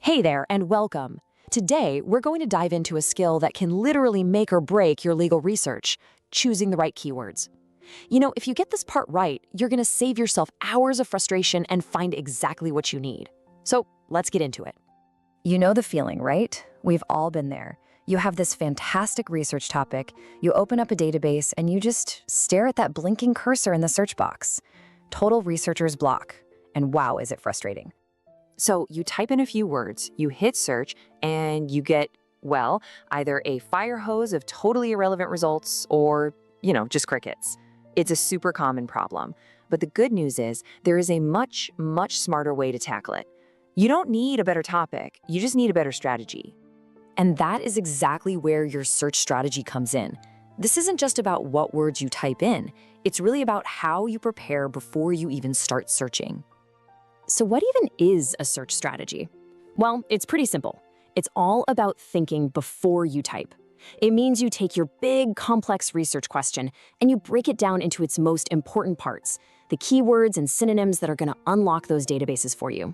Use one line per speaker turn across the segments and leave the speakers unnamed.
Hey there, and welcome. Today, we're going to dive into a skill that can literally make or break your legal research, choosing the right keywords. If you get this part right, you're going to save yourself hours of frustration and find exactly what you need. So let's get into it.
You know the feeling, right? We've all been there. You have this fantastic research topic, you open up a database, and you just stare at that blinking cursor in the search box. Total researcher's block. And wow, is it frustrating.
So you type in a few words, you hit search, and you get, well, either a fire hose of totally irrelevant results or, just crickets. It's a super common problem. But the good news is there is a much, much smarter way to tackle it. You don't need a better topic, you just need a better strategy.
And that is exactly where your search strategy comes in. This isn't just about what words you type in, it's really about how you prepare before you even start searching.
So what even is a search strategy? Well, it's pretty simple. It's all about thinking before you type. It means you take your big, complex research question and you break it down into its most important parts, the keywords and synonyms that are going to unlock those databases for you.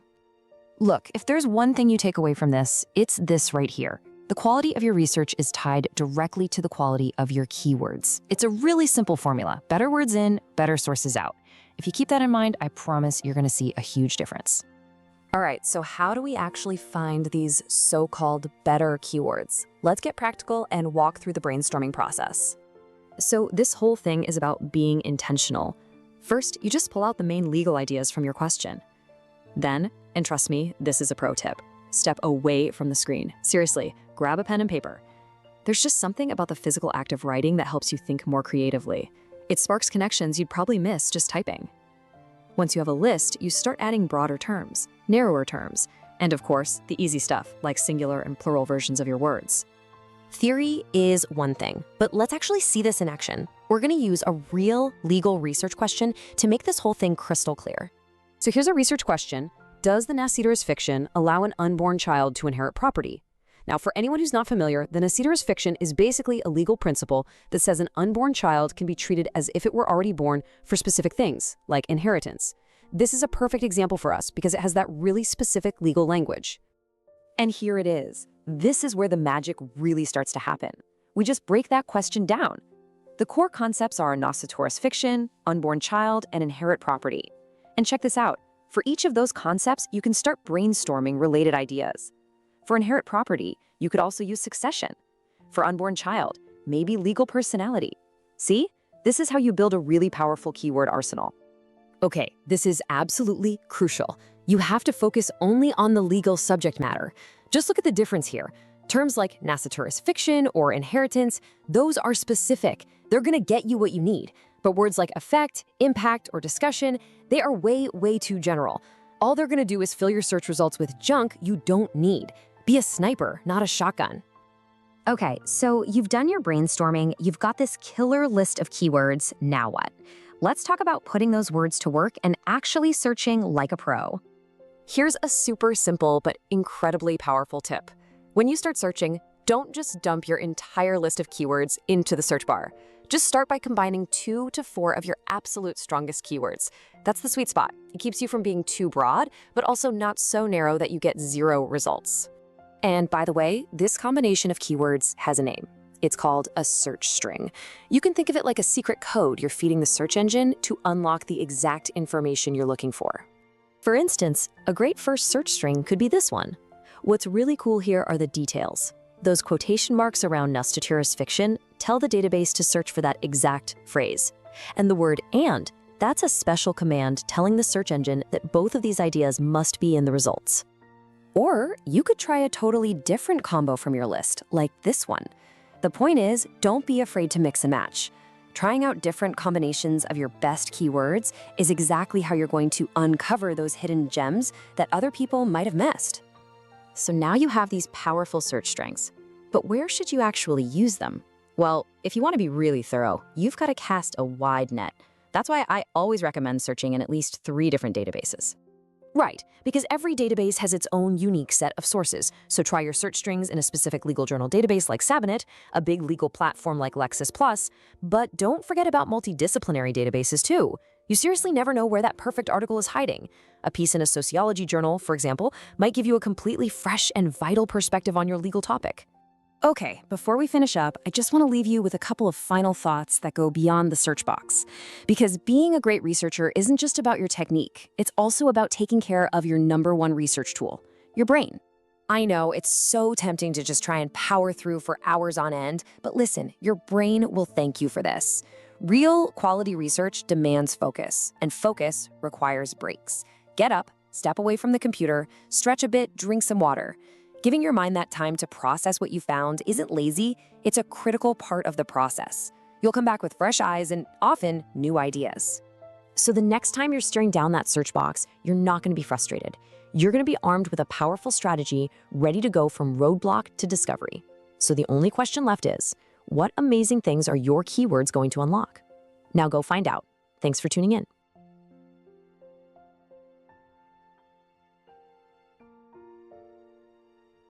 Look, if there's one thing you take away from this, it's this right here. The quality of your research is tied directly to the quality of your keywords. It's a really simple formula. Better words in, better sources out. If you keep that in mind, I promise you're going to see a huge difference.
All right, so how do we actually find these so-called better keywords? Let's get practical and walk through the brainstorming process.
So this whole thing is about being intentional. First, you just pull out the main legal ideas from your question. Then, and trust me, this is a pro tip, step away from the screen. Seriously, grab a pen and paper. There's just something about the physical act of writing that helps you think more creatively. It sparks connections you'd probably miss just typing. Once you have a list, you start adding broader terms, narrower terms, and of course, the easy stuff like singular and plural versions of your words.
Theory is one thing, but let's actually see this in action. We're going to use a real legal research question to make this whole thing crystal clear. So here's a research question. Does the Nacederis fiction allow an unborn child to inherit property? Now, for anyone who's not familiar, the Nacederis fiction is basically a legal principle that says an unborn child can be treated as if it were already born for specific things, like inheritance. This is a perfect example for us because it has that really specific legal language. And here it is. This is where the magic really starts to happen. We just break that question down. The core concepts are Nacederis fiction, unborn child, and inherit property. And check this out. For each of those concepts, you can start brainstorming related ideas. For inherit property, you could also use succession. For unborn child, maybe legal personality. See? This is how you build a really powerful keyword arsenal. Okay, this is absolutely crucial. You have to focus only on the legal subject matter. Just look at the difference here. Terms like Nacederis fiction or inheritance, those are specific. They're going to get you what you need. But words like effect, impact, or discussion, they are way, way too general. All they're going to do is fill your search results with junk you don't need. Be a sniper, not a shotgun.
Okay, so you've done your brainstorming, you've got this killer list of keywords, now what? Let's talk about putting those words to work and actually searching like a pro.
Here's a super simple but incredibly powerful tip. When you start searching, don't just dump your entire list of keywords into the search bar. Just start by combining 2 to 4 of your absolute strongest keywords. That's the sweet spot. It keeps you from being too broad, but also not so narrow that you get 0 results. And by the way, this combination of keywords has a name. It's called a search string. You can think of it like a secret code you're feeding the search engine to unlock the exact information you're looking for. For instance, a great first search string could be this one. What's really cool here are the details. Those quotation marks around Nacederis fiction tell the database to search for that exact phrase. And the word "and," that's a special command telling the search engine that both of these ideas must be in the results. Or you could try a totally different combo from your list, like this one. The point is, don't be afraid to mix and match. Trying out different combinations of your best keywords is exactly how you're going to uncover those hidden gems that other people might have missed. So now you have these powerful search strengths, but where should you actually use them? Well, if you want to be really thorough, you've got to cast a wide net. That's why I always recommend searching in at least 3 different databases. Right, because every database has its own unique set of sources, so try your search strings in a specific legal journal database like Sabinet, a big legal platform like Lexis+, but don't forget about multidisciplinary databases too. You seriously never know where that perfect article is hiding. A piece in a sociology journal, for example, might give you a completely fresh and vital perspective on your legal topic.
Okay, before we finish up, I just want to leave you with a couple of final thoughts that go beyond the search box. Because being a great researcher isn't just about your technique, it's also about taking care of your number one research tool, your brain.
I know it's so tempting to just try and power through for hours on end, but listen, your brain will thank you for this. Real quality research demands focus, and focus requires breaks. Get up, step away from the computer, stretch a bit, drink some water. Giving your mind that time to process what you found isn't lazy, it's a critical part of the process. You'll come back with fresh eyes and often new ideas.
So the next time you're staring down that search box, you're not going to be frustrated. You're going to be armed with a powerful strategy ready to go from roadblock to discovery. So the only question left is, what amazing things are your keywords going to unlock? Now go find out. Thanks for tuning in.